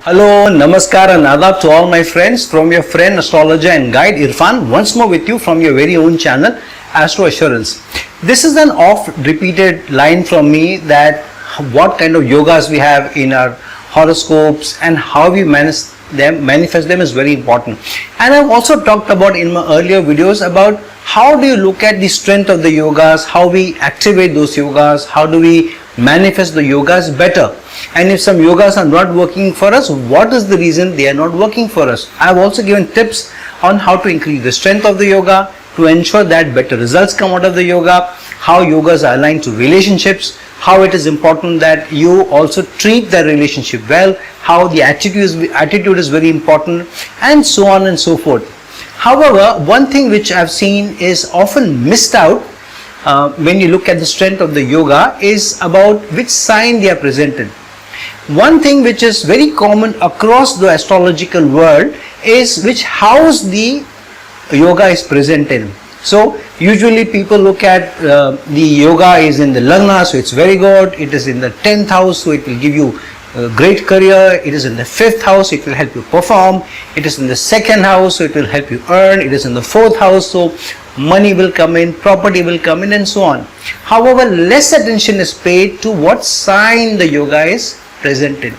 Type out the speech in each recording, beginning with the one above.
Hello, Namaskar and Adab to all my friends from your friend, astrologer and guide Irfan, once more with you from your very own channel, Astro Assurance. This is an oft-repeated line from me that what kind of yogas we have in our horoscopes and how we manifest them is very important. And I've also talked about in my earlier videos about how do you look at the strength of the yogas, how we activate those yogas, how do we manifest the yogas better. And if some yogas are not working for us, what is the reason they are not working for us? I have also given tips on how to increase the strength of the yoga to ensure that better results come out of the yoga, how yogas are aligned to relationships, how it is important that you also treat the relationship well, how the attitude is very important, and so on and so forth. However, one thing which I've seen is often missed out when you look at the strength of the yoga is about which sign they are present in. One thing which is very common across the astrological world is which house the yoga is present in. So usually people look at the yoga is in the Lagna, so it's very good. It is in the 10th house, so it will give you a great career. It is in the 5th house, it will help you perform. It is in the 2nd house, so it will help you earn. It is in the 4th house, so money will come in, property will come in, and so on. However, less attention is paid to what sign the yoga is present in.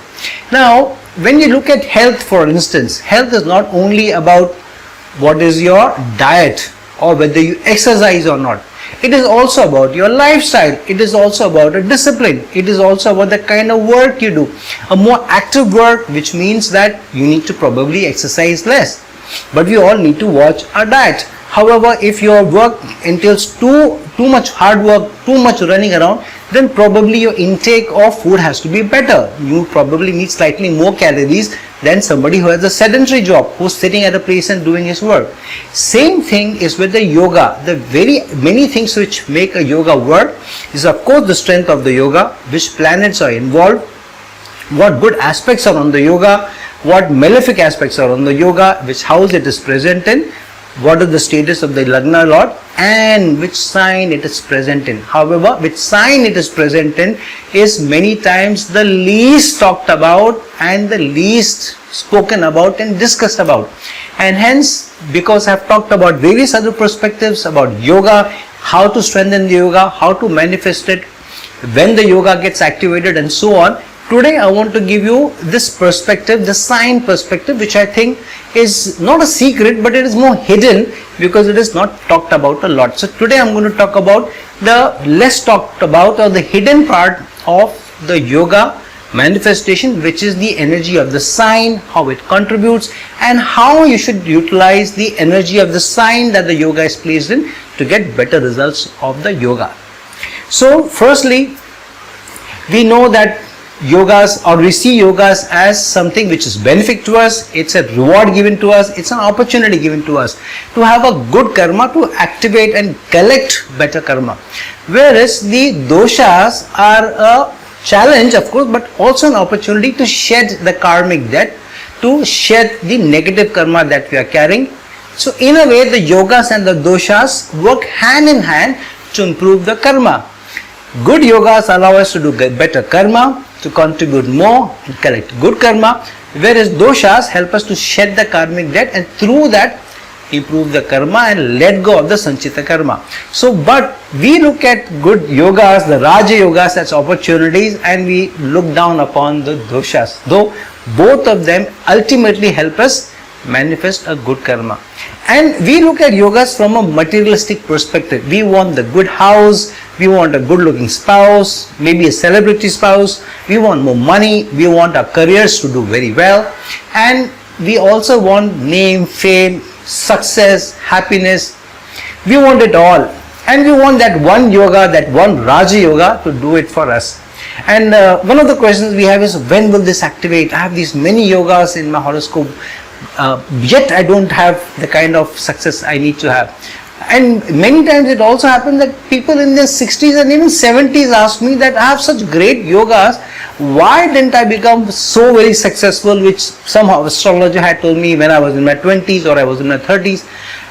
Now, when you look at health, for instance, health is not only about what is your diet or whether you exercise or not. It is also about your lifestyle. It is also about a discipline. It is also about the kind of work you do. A more active work, which means that you need to probably exercise less. But we all need to watch our diet. However, if your work entails too much hard work, too much running around, then probably your intake of food has to be better. You probably need slightly more calories than somebody who has a sedentary job, who's sitting at a place and doing his work. Same thing is with the yoga. The very many things which make a yoga work is of course the strength of the yoga, which planets are involved, what good aspects are on the yoga, what malefic aspects are on the yoga, which house it is present in, what is the status of the Lagna Lord, and which sign it is present in. However, which sign it is present in is many times the least talked about and the least spoken about and discussed about. And hence, because I have talked about various other perspectives about yoga, how to strengthen the yoga, how to manifest it, when the yoga gets activated, and so on, today I want to give you this perspective, the sign perspective, which I think is not a secret, but it is more hidden because it is not talked about a lot. So today I'm going to talk about the less talked about or the hidden part of the yoga manifestation, which is the energy of the sign, how it contributes, and how you should utilize the energy of the sign that the yoga is placed in to get better results of the yoga. So firstly, we know that yogas, or we see yogas as something which is benefic to us. It's a reward given to us. It's an opportunity given to us to have a good karma, to activate and collect better karma. Whereas the doshas are a challenge, of course, but also an opportunity to shed the karmic debt, to shed the negative karma that we are carrying. So in a way, the yogas and the doshas work hand in hand to improve the karma. Good yogas allow us to do better karma, to contribute more, to collect good karma, whereas doshas help us to shed the karmic debt and through that improve the karma and let go of the sanchita karma. So, but we look at good yogas, the Raja yogas, as opportunities, and we look down upon the doshas, though both of them ultimately help us manifest a good karma. And we look at yogas from a materialistic perspective. We want the good house, we want a good looking spouse, maybe a celebrity spouse, we want more money, we want our careers to do very well, and we also want name, fame, success, happiness. We want it all, and we want that one yoga, that one Raja yoga to do it for us. And one of the questions we have is, when will this activate? I have these many yogas in my horoscope, yet I don't have the kind of success I need to have. And many times it also happens that people in their 60s and even 70s ask me that I have such great yogas, why didn't I become so very successful, which somehow astrologer had told me when I was in my 20s or I was in my 30s.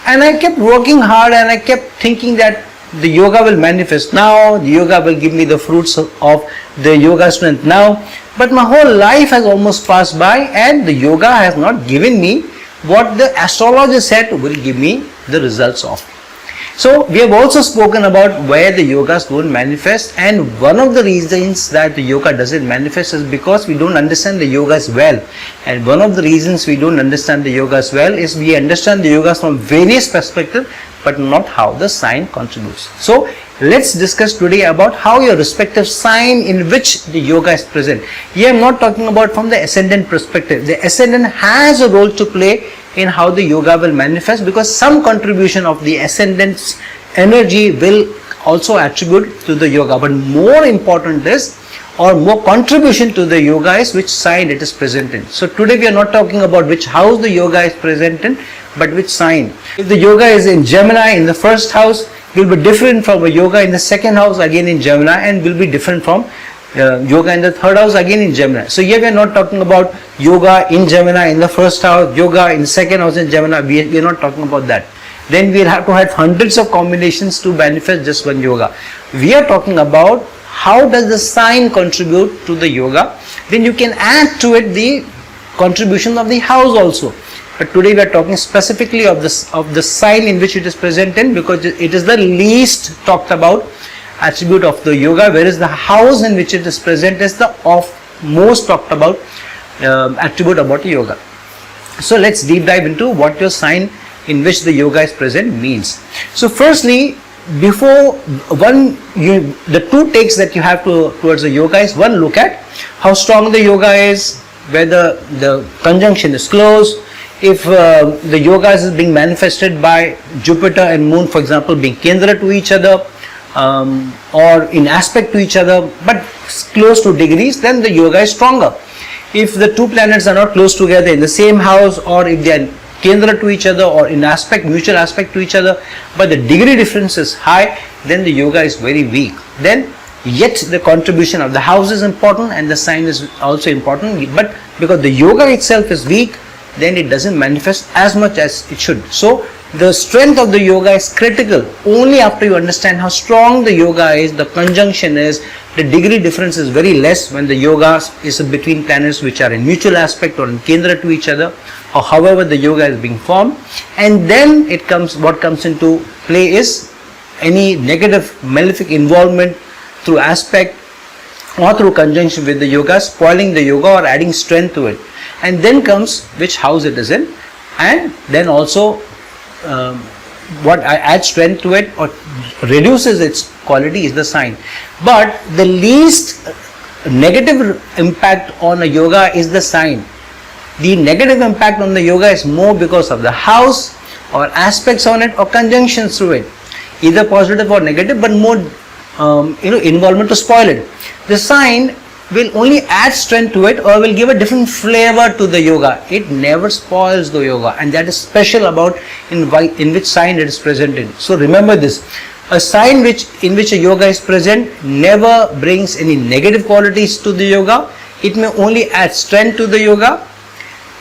And I kept working hard and I kept thinking that the yoga will manifest now, the yoga will give me the fruits of the yoga strength now, but my whole life has almost passed by and the yoga has not given me what the astrologer said will give me the results of. So we have also spoken about where the yogas don't manifest, and one of the reasons that the yoga doesn't manifest is because we don't understand the yogas well. And one of the reasons we don't understand the yogas well is we understand the yogas from various perspectives but not how the sign contributes. So let's discuss today about how your respective sign in which the yoga is present. Here I am not talking about from the ascendant perspective. The ascendant has a role to play in how the yoga will manifest, because some contribution of the ascendant's energy will also attribute to the yoga, but more important is, or more contribution to the yoga is which sign it is present in. So today we are not talking about which house the yoga is present in, but which sign. If the yoga is in Gemini in the first house, will be different from a yoga in the second house again in Gemini, and will be different from yoga in the third house again in Gemini. So here we are not talking about yoga in Gemini in the first house, yoga in the second house in Gemini. We are not talking about that. Then we will have to have hundreds of combinations to manifest just one yoga. We are talking about how does the sign contribute to the yoga. Then you can add to it the contribution of the house also. But today we are talking specifically of the sign in which it is present in, because it is the least talked about attribute of the yoga, whereas the house in which it is present is the most talked about attribute about yoga. So let's deep dive into what your sign in which the yoga is present means. So firstly, before the two takes that you have towards the yoga is, one, look at how strong the yoga is, whether the conjunction is close, if the yoga is being manifested by Jupiter and Moon, for example, being kendra to each other, or in aspect to each other but close to degrees, then the yoga is stronger. If the two planets are not close together in the same house, or if they are kendra to each other or in aspect, mutual aspect to each other, but the degree difference is high, then the yoga is very weak. Then yet the contribution of the house is important and the sign is also important, but because the yoga itself is weak, then it doesn't manifest as much as it should. So the strength of the yoga is critical only after you understand how strong the yoga is, the conjunction is, the degree difference is very less when the yoga is between planets which are in mutual aspect or in kendra to each other, or however the yoga is being formed. And then what comes into play is any negative malefic involvement through aspect or through conjunction with the yoga, spoiling the yoga or adding strength to it. And then comes which house it is in, and then also what adds strength to it or reduces its quality is the sign. But the least negative impact on a yoga is the sign. The negative impact on the yoga is more because of the house or aspects on it or conjunctions through it, either positive or negative, but more involvement to spoil it. The sign will only add strength to it or will give a different flavor to the yoga. It never spoils the yoga, and that is special about in which sign it is present in. So remember this, a sign in which a yoga is present never brings any negative qualities to the yoga. It may only add strength to the yoga,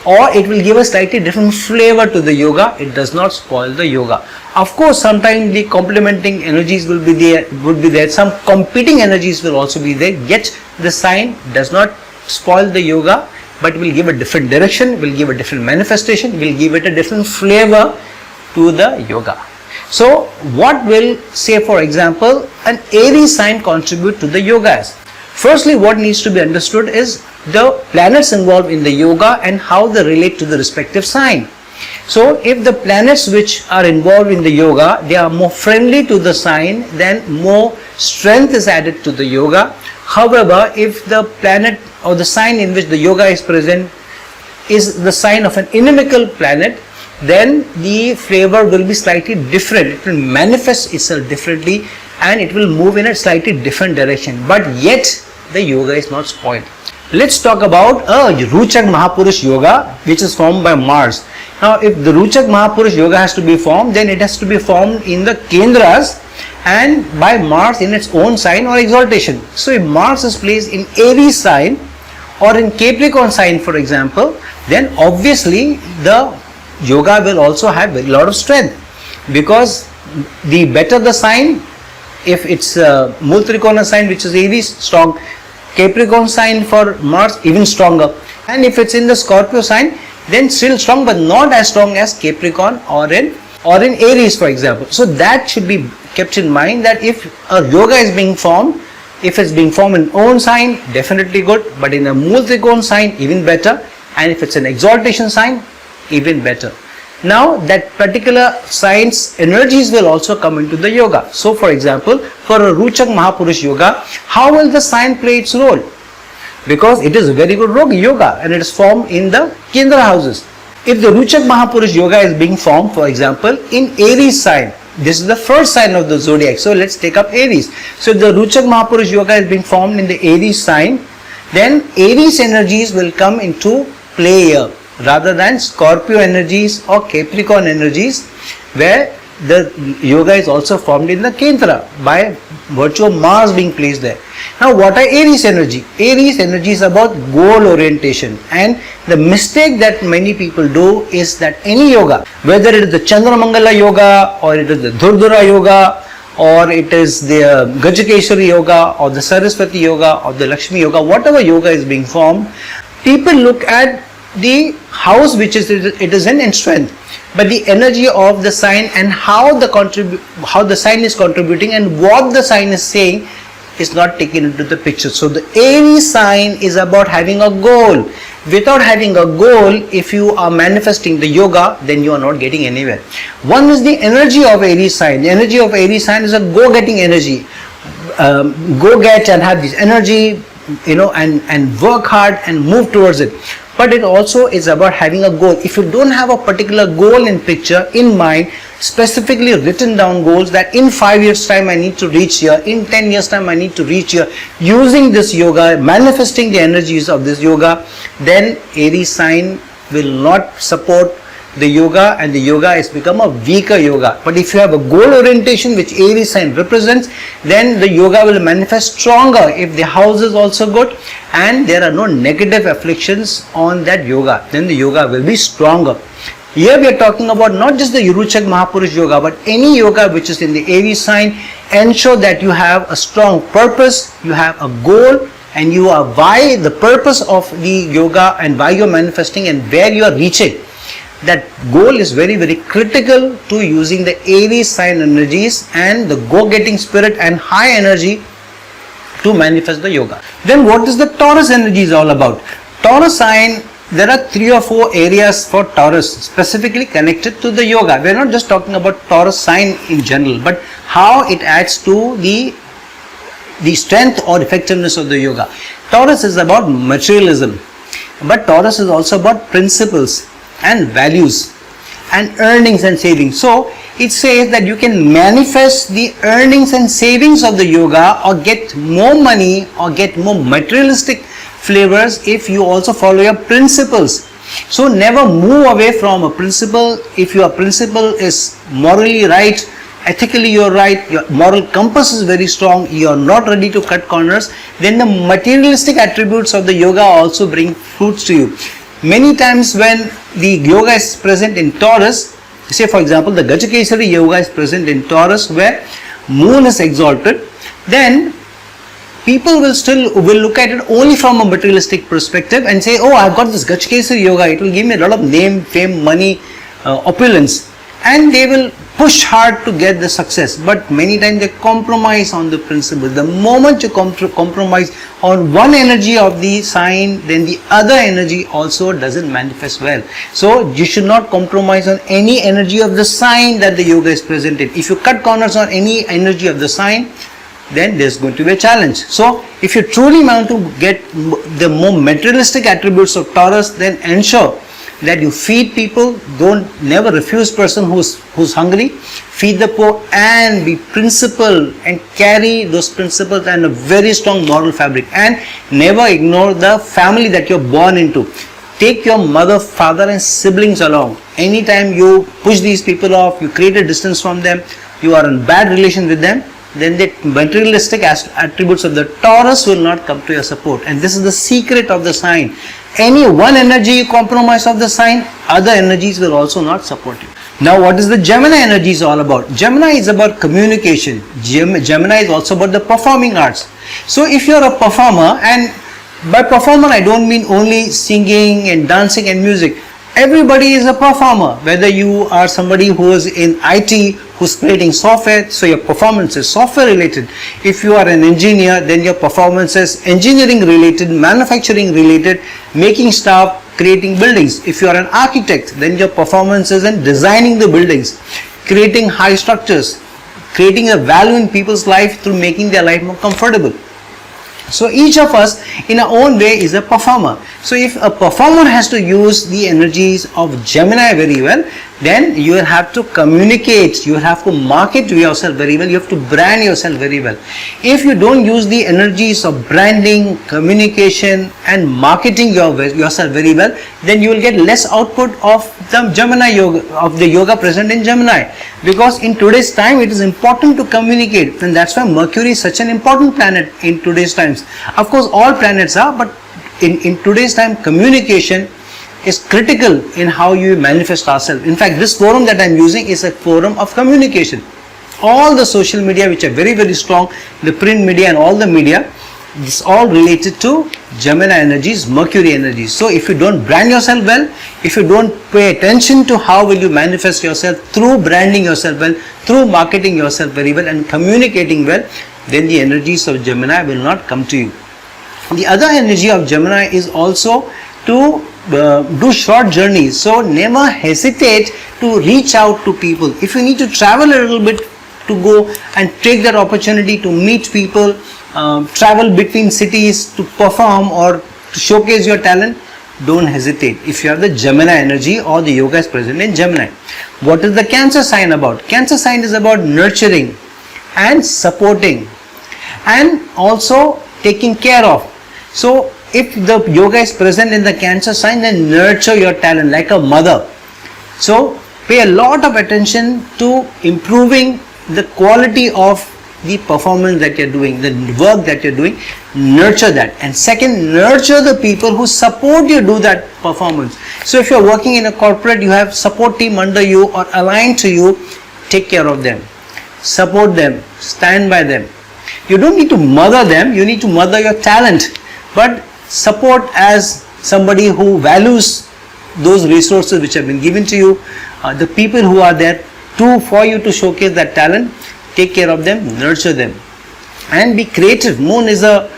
or it will give a slightly different flavor to the yoga. It does not spoil the yoga. Of course, sometimes the complementing energies will be there, some competing energies will also be there, yet the sign does not spoil the yoga, but will give a different direction, will give a different manifestation, will give it a different flavor to the yoga. So what will, say for example, an Aries sign contribute to the yogas? Firstly, what needs to be understood is the planets involved in the yoga and how they relate to the respective sign. So if the planets which are involved in the yoga, they are more friendly to the sign, then more strength is added to the yoga. However, if the planet or the sign in which the yoga is present is the sign of an inimical planet, then the flavor will be slightly different. It will manifest itself differently and it will move in a slightly different direction, but yet the yoga is not spoiled. Let's talk about Ruchak Mahapurush yoga, which is formed by Mars. Now, if the Ruchak Mahapurush yoga has to be formed, then it has to be formed in the Kendras and by Mars in its own sign or exaltation. So, if Mars is placed in Aries sign or in Capricorn sign, for example, then obviously the yoga will also have a lot of strength, because the better the sign, If it's a Mool Trikona sign, which is Aries, strong. Capricorn sign for Mars, even stronger. And if it's in the Scorpio sign, then still strong, but not as strong as Capricorn or in Aries, for example. So that should be kept in mind, that if a yoga is being formed, if it's being formed in own sign, definitely good, but in a Mool Trikona sign, even better. And if it's an exaltation sign, even better. Now that particular sign's energies will also come into the yoga. So for example, for a Ruchak Mahapurush yoga, how will the sign play its role? Because it is a very good yoga and it is formed in the Kendra houses. If the Ruchak Mahapurush yoga is being formed, for example, in Aries sign, this is the first sign of the zodiac. So let's take up Aries. So if the Ruchak Mahapurush yoga is being formed in the Aries sign, then Aries energies will come into play here, rather than Scorpio energies or Capricorn energies, where the yoga is also formed in the Kendra by virtue of Mars being placed there. Now what are Aries energy? Aries energy is about goal orientation, and the mistake that many people do is that any yoga, whether it is the Chandramangala yoga or it is the Dhurdura yoga or it is the Gajakeshari yoga or the Saraswati yoga or the Lakshmi yoga, whatever yoga is being formed, people look at the house which it is in strength, but the energy of the sign and how the sign is contributing and what the sign is saying is not taken into the picture. So the Aries sign is about having a goal. Without having a goal, if you are manifesting the yoga, then you are not getting anywhere. One is the energy of Aries sign. The energy of Aries sign is a go-getting energy. Go get and have this energy, and work hard and move towards it. But it also is about having a goal. If you don't have a particular goal in picture, in mind, specifically written down goals that in 5 years time I need to reach here, in 10 years time I need to reach here, using this yoga, manifesting the energies of this yoga, then Aries sign will not support the yoga, and the yoga has become a weaker yoga. But if you have a goal orientation which Aries sign represents, then the yoga will manifest stronger if the house is also good and there are no negative afflictions on that yoga, then the yoga will be stronger. Here we are talking about not just the Ruchak Mahapurush yoga, but any yoga which is in the Aries sign. Ensure that you have a strong purpose, you have a goal, and you are why the purpose of the yoga and why you are manifesting and where you are reaching. That goal is very, very critical to using the Aries sign energies and the go-getting spirit and high energy to manifest the yoga. Then what is the Taurus energy is all about? Taurus sign, there are 3 or 4 areas for Taurus specifically connected to the yoga. We are not just talking about Taurus sign in general, but how it adds to the strength or effectiveness of the yoga. Taurus is about materialism, but Taurus is also about principles and values and earnings and savings. So it says that you can manifest the earnings and savings of the yoga or get more money or get more materialistic flavors if you also follow your principles. So never move away from a principle. If your principle is morally right, ethically you are right, your moral compass is very strong, you are not ready to cut corners, then the materialistic attributes of the yoga also bring fruits to you. Many times when the yoga is present in Taurus, say for example the Gajakeshari yoga is present in Taurus where moon is exalted, then people will look at it only from a materialistic perspective and say, oh, I've got this Gajakeshari yoga, it will give me a lot of name, fame, money, opulence, and they will push hard to get the success. But many times they compromise on the principle. The moment you compromise on one energy of the sign, then the other energy also doesn't manifest well. So you should not compromise on any energy of the sign that the yoga is present in. If you cut corners on any energy of the sign, then there's going to be a challenge. So if you truly want to get the more materialistic attributes of Taurus, then ensure that you feed people. Never refuse person who's hungry. Feed the poor and be principled and carry those principles and a very strong moral fabric, and never ignore the family that you're born into. Take your mother, father and siblings along. Anytime you push these people off, you create a distance from them, you are in bad relation with them, then the materialistic attributes of the Taurus will not come to your support. And this is the secret of the sign. Any one energy you compromise of the sign, other energies will also not support you. Now, what is the Gemini energy is all about? Gemini is about communication. Gemini is also about the performing arts. So, if you are a performer, and by performer I don't mean only singing and dancing and music. Everybody is a performer, whether you are somebody who is in IT, who's creating software, so your performance is software related. If you are an engineer, then your performance is engineering related, manufacturing related, making stuff, creating buildings. If you are an architect, then your performance is in designing the buildings, creating high structures, creating a value in people's life through making their life more comfortable. So each of us in our own way is a performer. So if a performer has to use the energies of Gemini very well, then you will have to communicate, you will have to market yourself very well, you have to brand yourself very well. If you don't use the energies of branding, communication and marketing yourself very well, then you will get less output of the Gemini yoga, of the yoga present in Gemini. Because in today's time it is important to communicate, and that's why Mercury is such an important planet in today's times. Of course all planets are, but in today's time communication is critical in how you manifest ourselves. In fact, this forum that I am using is a forum of communication. All the social media which are very, very strong, the print media and all the media, it's all related to Gemini energies, Mercury energies. So if you don't brand yourself well, if you don't pay attention to how will you manifest yourself through branding yourself well, through marketing yourself very well and communicating well, then the energies of Gemini will not come to you. The other energy of Gemini is also to do short journeys. So never hesitate to reach out to people. If you need to travel a little bit, to go and take that opportunity to meet people, travel between cities to perform or to showcase your talent, don't hesitate if you have the Gemini energy or the yoga is present in Gemini. What is the Cancer sign about? Cancer sign is about nurturing and supporting and also taking care of. So if the yoga is present in the Cancer sign, then nurture your talent like a mother. So pay a lot of attention to improving the quality of the performance that you're doing, the work that you're doing. Nurture that. And second, nurture the people who support you do that performance. So if you're working in a corporate, you have support team under you or aligned to you, take care of them, support them, stand by them. You don't need to mother them, you need to mother your talent, but support as somebody who values those resources which have been given to you, the people who are there for you to showcase that talent. Take care of them, nurture them, and be creative. Moon is a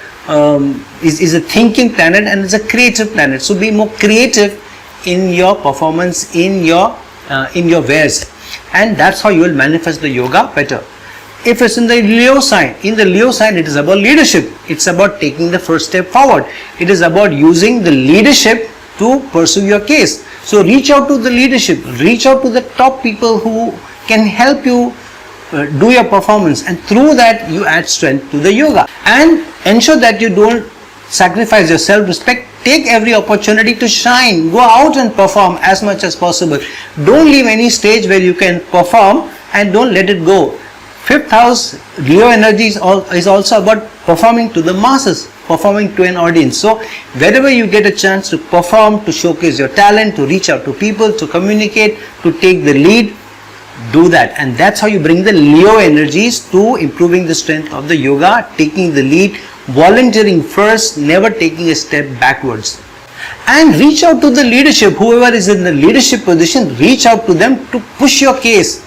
thinking planet and is a creative planet. So be more creative in your performance, in your wares, and that's how you will manifest the yoga better. If it's in the Leo sign, it is about leadership. It's about taking the first step forward. It is about using the leadership to pursue your case. So reach out to the leadership, reach out to the top people who can help you do your performance, and through that you add strength to the yoga. And ensure that you don't sacrifice your self-respect. Take every opportunity to shine. Go out and perform as much as possible. Don't leave any stage where you can perform and don't let it go. Fifth house, Leo energy is also about performing to the masses, performing to an audience. So wherever you get a chance to perform, to showcase your talent, to reach out to people, to communicate, to take the lead, do that. And that's how you bring the Leo energies to improving the strength of the yoga, taking the lead, volunteering first, never taking a step backwards. And reach out to the leadership. Whoever is in the leadership position, reach out to them to push your case.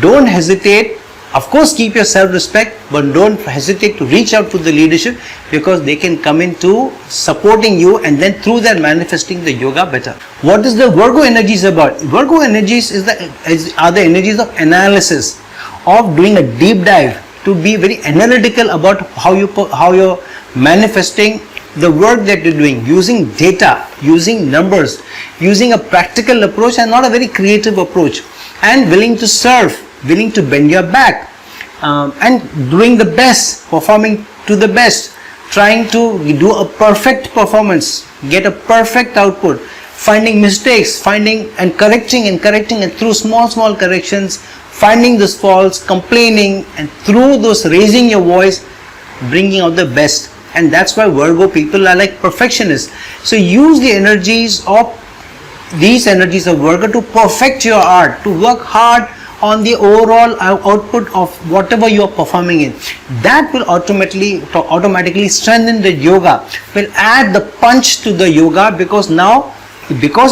Don't hesitate. Of course, keep your self-respect, but don't hesitate to reach out to the leadership, because they can come into supporting you, and then through that manifesting the yoga better. What is the Virgo energies about? Virgo energies are the energies of analysis, of doing a deep dive, to be very analytical about how you're manifesting the work that you're doing, using data, using numbers, using a practical approach and not a very creative approach, and willing to serve, willing to bend your back, and doing the best, performing to the best, trying to do a perfect performance, get a perfect output, finding mistakes, finding and correcting and through small corrections, finding those faults, complaining, and through those raising your voice, bringing out the best. And that's why Virgo people are like perfectionists. So use the energies of these energies of Virgo to perfect your art, to work hard on the overall output of whatever you are performing in. That will automatically strengthen the yoga, will add the punch to the yoga, because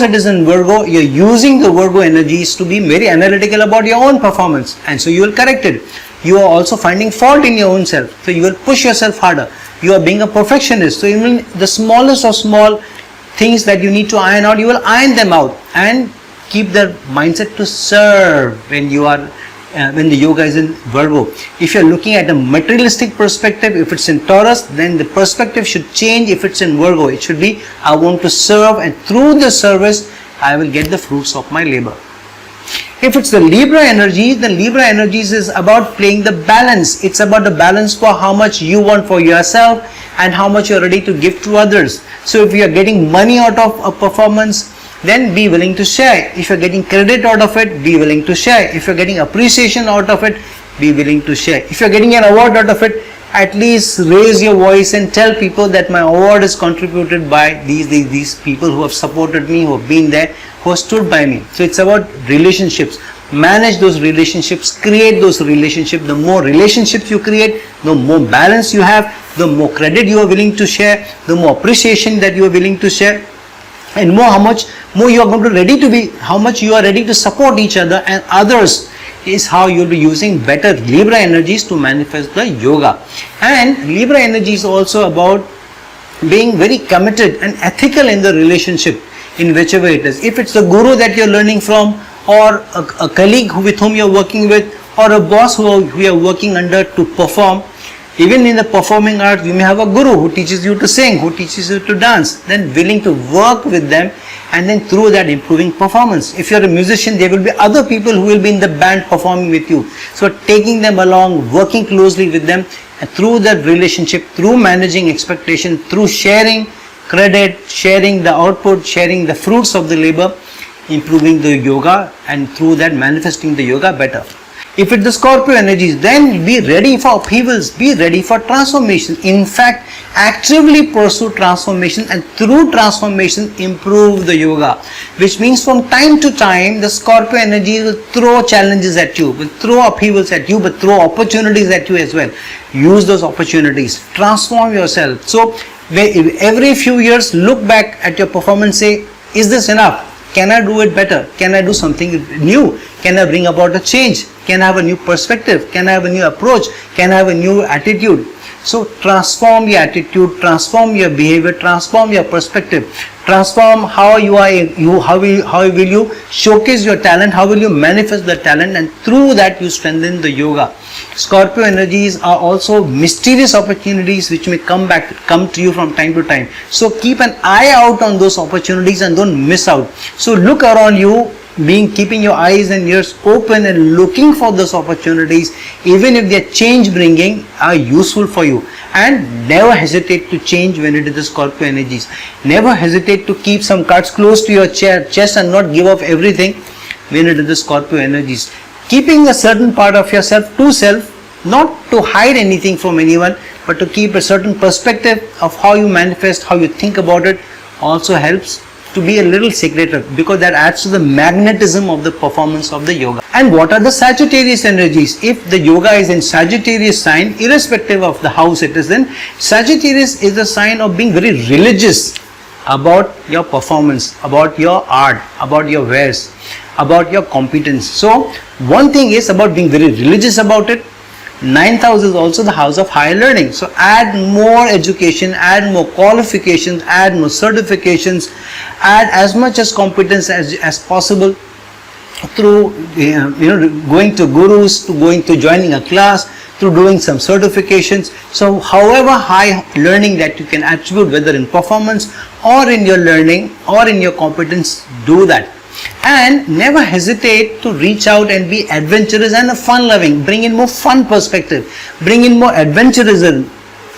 it is in Virgo, you're using the Virgo energies to be very analytical about your own performance, and so you will correct it. You are also finding fault in your own self, so you will push yourself harder. You are being a perfectionist, so even the smallest of small things that you need to iron out, you will iron them out and keep the mindset to serve when you are when the yoga is in Virgo. If you are looking at a materialistic perspective, if it's in Taurus, then the perspective should change. If it's in Virgo, it should be, I want to serve, and through the service I will get the fruits of my labor. If it's the Libra energy, the Libra energies is about playing the balance. It's about the balance for how much you want for yourself and how much you're ready to give to others. So if you are getting money out of a performance, then be willing to share. If you're getting credit out of it, be willing to share. If you're getting appreciation out of it, be willing to share. If you're getting an award out of it, at least raise your voice and tell people that my award is contributed by these people who have supported me, who have been there, who have stood by me. So it's about relationships. Manage those relationships, create those relationships. The more relationships you create, the more balance you have, the more credit you are willing to share, the more appreciation that you are willing to share, and how much more you are going to ready to be, how much you are ready to support each other and others, is how you'll be using better Libra energies to manifest the yoga. And Libra energy is also about being very committed and ethical in the relationship, in whichever it is. If it's the guru that you're learning from, or a colleague with whom you're working with, or a boss who you are working under to perform. Even in the performing art, you may have a guru who teaches you to sing, who teaches you to dance, then willing to work with them, and then through that improving performance. If you're a musician, there will be other people who will be in the band performing with you. So taking them along, working closely with them, and through that relationship, through managing expectation, through sharing credit, sharing the output, sharing the fruits of the labor, improving the yoga, and through that manifesting the yoga better. If it's the Scorpio energies, then be ready for upheavals, be ready for transformation. In fact, actively pursue transformation, and through transformation improve the yoga. Which means from time to time, the Scorpio energy will throw challenges at you, will throw upheavals at you, but throw opportunities at you as well. Use those opportunities, transform yourself. So every few years, look back at your performance, say, is this enough? Can I do it better? Can I do something new? Can I bring about a change? Can I have a new perspective? Can I have a new approach? Can I have a new attitude? So transform your attitude, transform your behavior, transform your perspective, transform how you are, how will you showcase your talent, how will you manifest the talent, and through that you strengthen the yoga. Scorpio energies are also mysterious opportunities which may come to you from time to time. So keep an eye out on those opportunities and don't miss out. So look around you, keeping your eyes and ears open and looking for those opportunities, even if they are change bringing, are useful for you. And never hesitate to change when it is the Scorpio energies. Never hesitate to keep some cards close to your chest and not give up everything when it is the Scorpio energies. Keeping a certain part of yourself to self, not to hide anything from anyone, but to keep a certain perspective of how you manifest, how you think about it, also helps to be a little secretive, because that adds to the magnetism of the performance of the yoga. And what are the Sagittarius energies? If the yoga is in Sagittarius sign, irrespective of the house it is in, Sagittarius is the sign of being very religious about your performance, about your art, about your wares, about your competence. So one thing is about being very religious about it. 9th house is also the house of higher learning. So add more education, add more qualifications, add more certifications, add as much as competence as possible through going to gurus, to going to joining a class, through doing some certifications. So however high learning that you can attribute, whether in performance or in your learning or in your competence, do that. And never hesitate to reach out and be adventurous and fun loving. Bring in more fun perspective, bring in more adventurism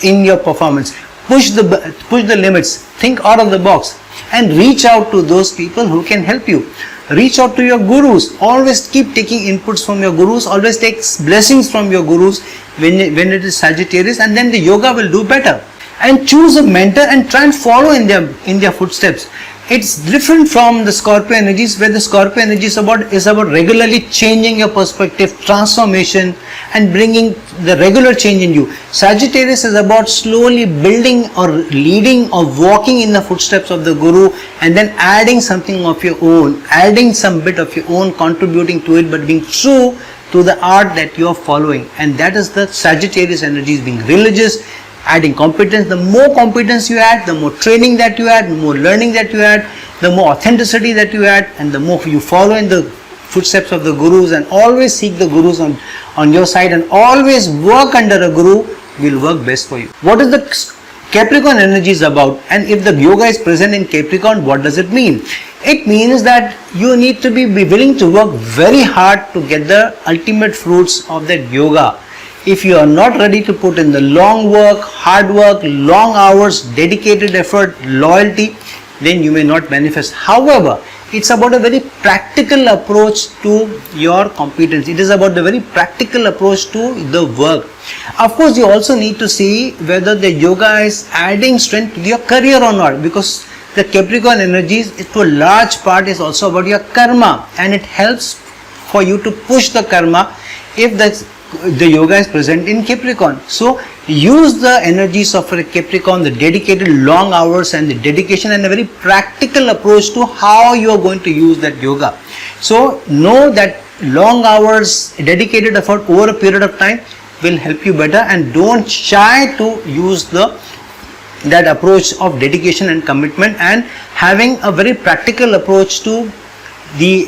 in your performance. Push the limits, think out of the box, and reach out to those people who can help you. Reach out to your gurus. Always keep taking inputs from your gurus. Always take blessings from your gurus when it is Sagittarius, and then the yoga will do better. And choose a mentor and try and follow in their footsteps. It's different from the Scorpio energies, where the Scorpio energy is about regularly changing your perspective, transformation, and bringing the regular change in you. Sagittarius is about slowly building or leading or walking in the footsteps of the Guru, and then adding something of your own, adding some bit of your own, contributing to it, but being true to the art that you are following. And that is the Sagittarius energies, being religious, adding competence. The more competence you add, the more training that you add, the more learning that you add, the more authenticity that you add, and the more you follow in the footsteps of the Gurus, and always seek the Gurus on your side, and always work under a Guru will work best for you. What is the Capricorn energy is about? And if the yoga is present in Capricorn, what does it mean? It means that you need to be willing to work very hard to get the ultimate fruits of that yoga. If you are not ready to put in the long work, hard work, long hours, dedicated effort, loyalty, then you may not manifest. However, it's about a very practical approach to your competence. It is about the very practical approach to the work. Of course, you also need to see whether the yoga is adding strength to your career or not, because the Capricorn energies, to a large part, is also about your karma, and it helps for you to push the karma if the yoga is present in Capricorn. So use the energies of a Capricorn, the dedicated long hours and the dedication, and a very practical approach to how you are going to use that yoga. So know that long hours, dedicated effort over a period of time will help you better, and don't shy to use that approach of dedication and commitment, and having a very practical approach to the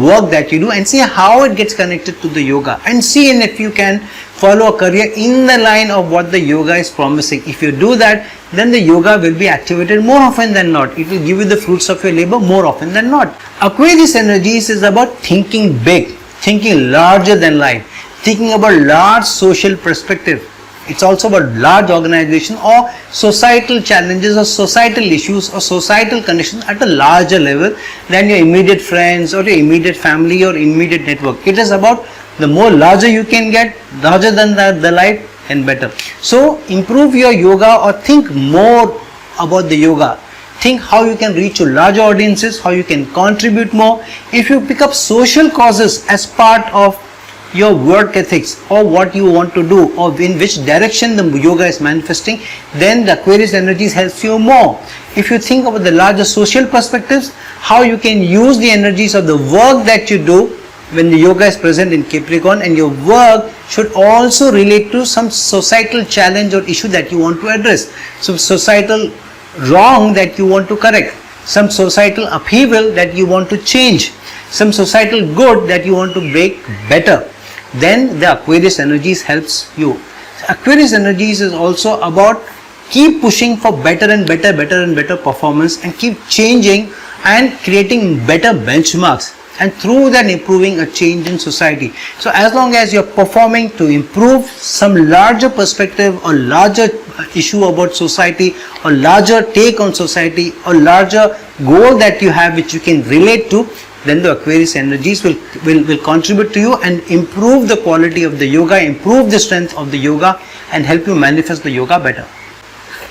work that you do, and see how it gets connected to the yoga, and see if you can follow a career in the line of what the yoga is promising. If you do that, then the yoga will be activated more often than not. It will give you the fruits of your labor more often than not. Aquarius energies is about thinking big, thinking larger than life, thinking about large social perspective. It's also about large organization or societal challenges or societal issues or societal conditions at a larger level than your immediate friends or your immediate family or immediate network. It is about the more larger you can get, larger than the life, and better. So improve your yoga, or think more about the yoga. Think how you can reach to larger audiences, how you can contribute more. If you pick up social causes as part of your work ethics, or what you want to do, or in which direction the yoga is manifesting, then the Aquarius energies helps you more. If you think about the larger social perspectives, how you can use the energies of the work that you do when the yoga is present in Capricorn, and your work should also relate to some societal challenge or issue that you want to address, some societal wrong that you want to correct, some societal upheaval that you want to change, some societal good that you want to make better. Then the Aquarius energies helps you. Aquarius energies is also about keep pushing for better and better performance, and keep changing and creating better benchmarks, and through that improving a change in society. So as long as you're performing to improve some larger perspective or larger issue about society, or larger take on society, or larger goal that you have which you can relate to, then the Aquarius energies will contribute to you and improve the quality of the yoga, improve the strength of the yoga, and help you manifest the yoga better.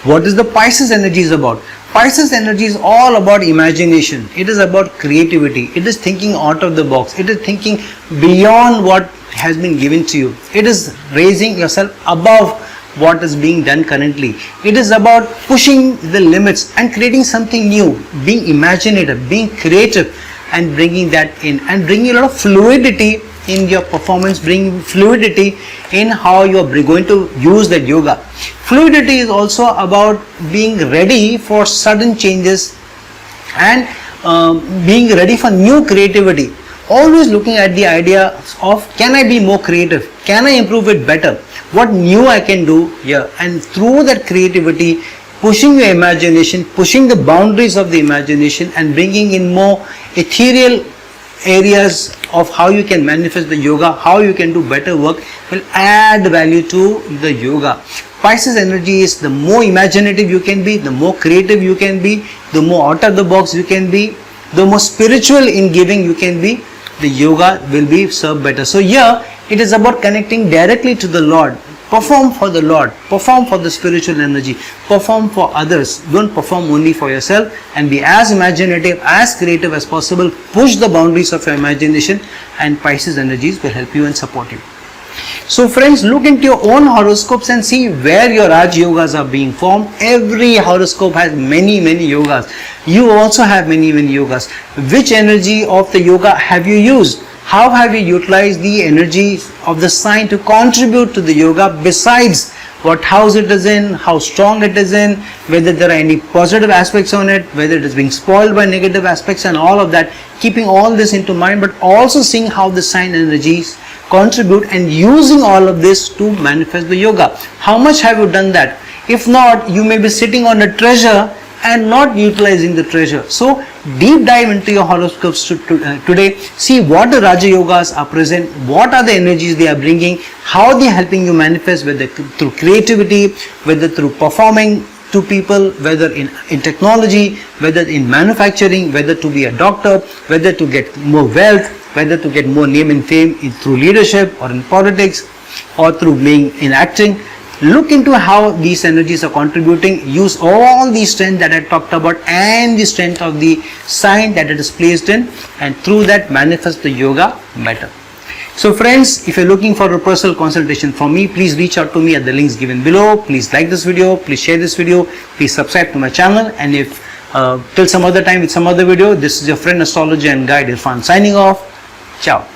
What is the Pisces energies about? Pisces energy is all about imagination. It is about creativity. It is thinking out of the box. It is thinking beyond what has been given to you. It is raising yourself above what is being done currently. It is about pushing the limits and creating something new, being imaginative, being creative, and bringing that in, and bringing a lot of fluidity in your performance, bring fluidity in how you are going to use that yoga. Fluidity is also about being ready for sudden changes and being ready for new creativity. Always looking at the idea of, can I be more creative? Can I improve it better? What new I can do here? And through that creativity, pushing your imagination, pushing the boundaries of the imagination, and bringing in more ethereal areas of how you can manifest the yoga, how you can do better work, will add value to the yoga. Pisces energy is, the more imaginative you can be, the more creative you can be, the more out of the box you can be, the more spiritual in giving you can be, the yoga will be served better. So here it is about connecting directly to the Lord, Perform for the Lord, perform for the spiritual energy, perform for others. Don't perform only for yourself, and be as imaginative, as creative as possible. Push the boundaries of your imagination, and Pisces energies will help you and support you. So friends, look into your own horoscopes and see where your Raj Yogas are being formed. Every horoscope has many yogas. You also have many yogas. Which energy of the yoga have you used? How have you utilized the energy of the sign to contribute to the yoga, besides what house it is in, how strong it is in, whether there are any positive aspects on it, whether it is being spoiled by negative aspects, and all of that. Keeping all this into mind, but also seeing how the sign energies contribute and using all of this to manifest the yoga. How much have you done that? If not, you may be sitting on a treasure and not utilizing the treasure. So deep dive into your horoscopes today. See what the Raja Yogas are present, what are the energies they are bringing, how they are helping you manifest, whether through creativity, whether through performing to people, whether in technology, whether in manufacturing, whether to be a doctor, whether to get more wealth, whether to get more name and fame through leadership or in politics or through being in acting. Look into how these energies are contributing. Use all the strength that I talked about and the strength of the sign that it is placed in, and through that manifest the yoga better. So friends, if you're looking for a personal consultation from me, please reach out to me at the links given below. Please like this video, please share this video, please subscribe to my channel, and if till some other time with some other video, this is your friend, astrologer and guide Irfan signing off. Ciao.